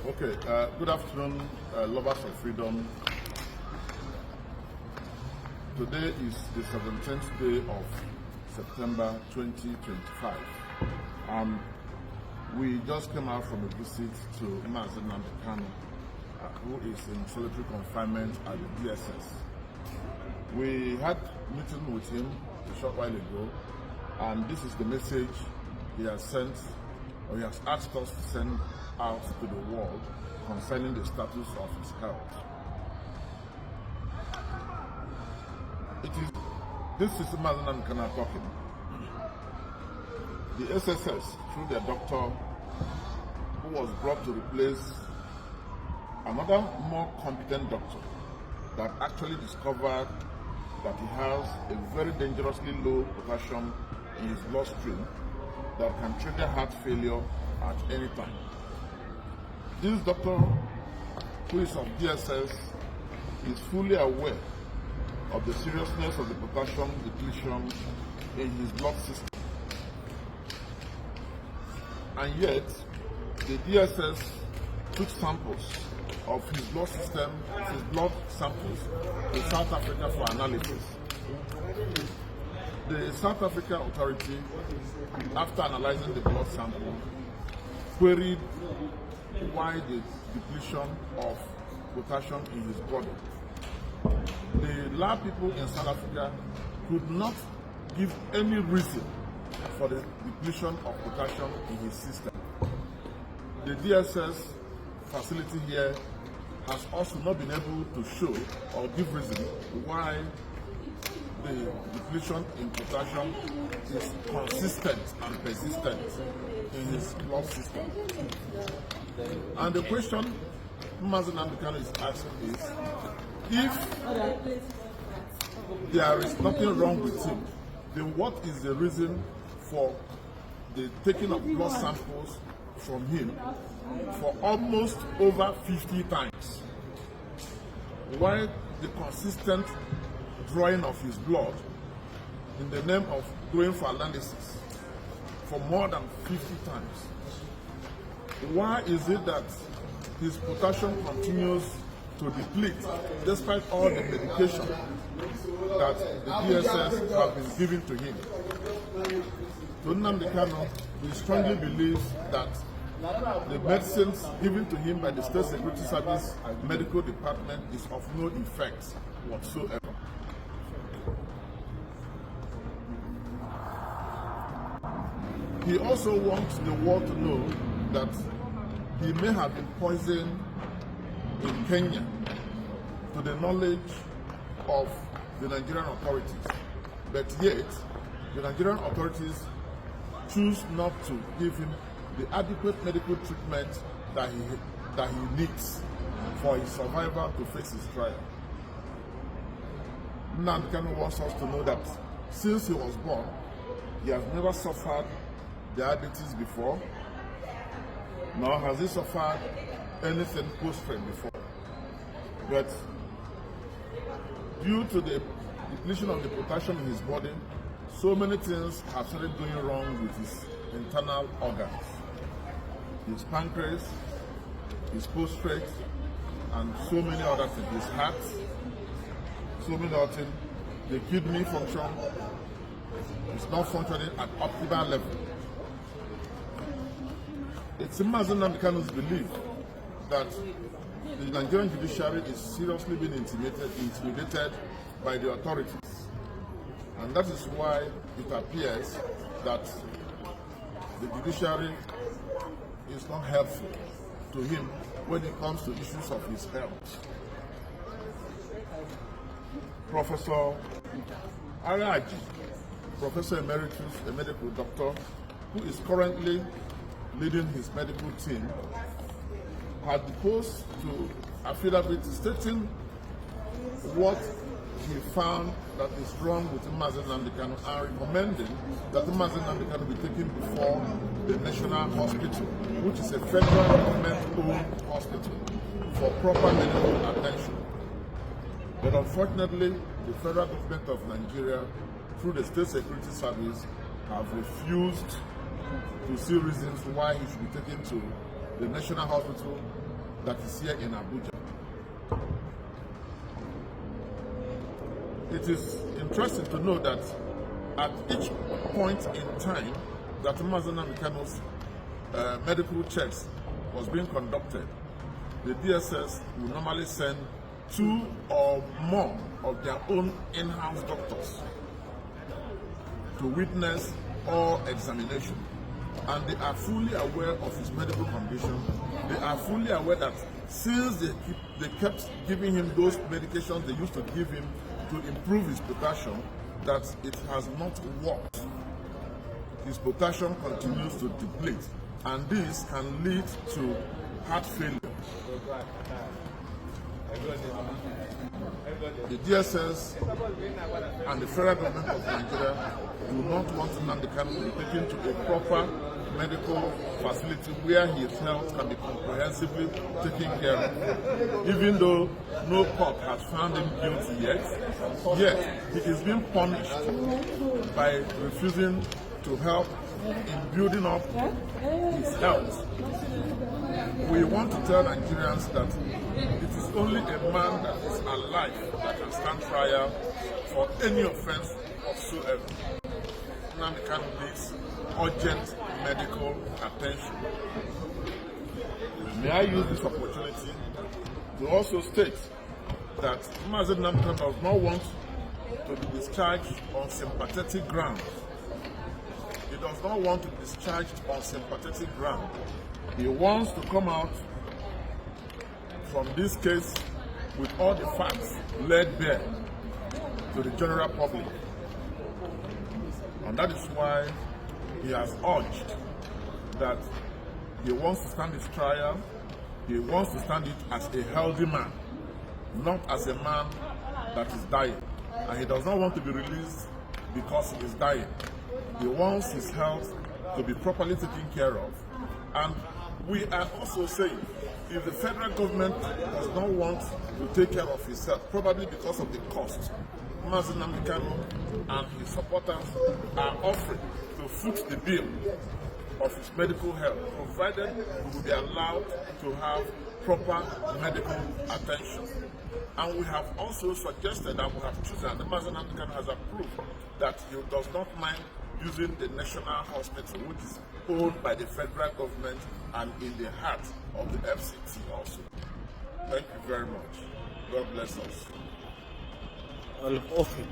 Okay, good afternoon, lovers of freedom. Today is the 17th day of September 2025. We just came out from a visit to Nnamdi Kanu, who is in solitary confinement at the DSS. We had a meeting with him a short while ago, and this is the message he has sent, or he has asked us to send out to the world concerning the status of his health. This is Nnamdi Kanu talking. The SSS, through their doctor, who was brought to replace another more competent doctor that actually discovered that he has a very dangerously low potassium in his bloodstream that can trigger heart failure at any time. This doctor, who is of DSS, is fully aware of the seriousness of the potassium depletion in his blood system. And yet, the DSS took samples of his blood samples to South Africa for analysis. The South African authority, after analyzing the blood sample, queried why the depletion of potassium in his body. The lab people in South Africa could not give any reason for the depletion of potassium in his system. The DSS facility here has also not been able to show or give reason why the depletion in potassium is consistent and persistent in his blood system. And the question Nnamdi Kanu is asking is, if there is nothing wrong with him, then what is the reason for the taking of blood samples from him for almost over 50 times? Why the consistent drawing of his blood in the name of going for analysis for more than 50 times? Why is it that his potassium continues to deplete despite all the medication that the DSS have been giving to him? To Nnamdi Kanu, we strongly believe that the medicines given to him by the State Security Service medical department is of no effect whatsoever. He also wants the world to know that he may have been poisoned in Kenya to the knowledge of the Nigerian authorities, but yet the Nigerian authorities choose not to give him the adequate medical treatment that he needs for his survival to face his trial. Nnamdi Kanu wants us to know that since he was born, he has never suffered diabetes before, nor has he suffered anything post-frame before. But due to the depletion of the potassium in his body, so many things have started going wrong with his internal organs. His pancreas, his prostate, and so many other things. His heart, so many other things. The kidney function is not functioning at optimal level. It's Nnamdi Kanu's belief that the Nigerian judiciary is seriously being intimidated by the authorities. And that is why it appears that the judiciary is not helpful to him when it comes to issues of his health. Professor Araji, Professor Emeritus, a medical doctor, who is currently leading his medical team, had deposed to affidavit stating what he found that is wrong with Nnamdi Kanu and recommending that Nnamdi Kanu be taken before the National Hospital, which is a federal government-owned hospital, for proper medical attention. But unfortunately, the federal government of Nigeria, through the State Security Service, have refused to see reasons why he should be taken to the National Hospital that is here in Abuja. It is interesting to know that at each point in time that Nnamdi Kanu's medical checks was being conducted, the DSS will normally send 2 or more of their own in-house doctors to witness all examination. And they are fully aware of his medical condition. They are fully aware that since they kept giving him those medications they used to give him to improve his potassium, that it has not worked. His potassium continues to deplete, and this can lead to heart failure. The DSS and the federal government of Nigeria do not want Nnamdi Kanu to be taken to a proper medical facility where his health can be comprehensively taken care of. Even though no court has found him guilty yet he is being punished by refusing to help in building up his health. We want to tell Nigerians that it is only a man that is alive that can stand trial for any offense whatsoever. Nnamdi Kanu needs urgent medical attention. May I use this opportunity to also state that Nnamdi Kanu does not want to be discharged on sympathetic grounds. He does not want to be discharged on sympathetic grounds. He wants to come out from this case with all the facts laid bare to the general public. And that is why he has urged that he wants to stand his trial, he wants to stand it as a healthy man, not as a man that is dying. And he does not want to be released because he is dying. He wants his health to be properly taken care of. And we are also saying, if the federal government does not want to take care of his health, probably because of the cost, Nnamdi Kanu and his supporters are offering to foot the bill of his medical health, provided we will be allowed to have proper medical attention. And we have also suggested, and we have chosen, and Nnamdi Kanu has approved, that he does not mind using the National Hospital, which is owned by the federal government and in the heart of the FCT also. Thank you very much. God bless us. All of it.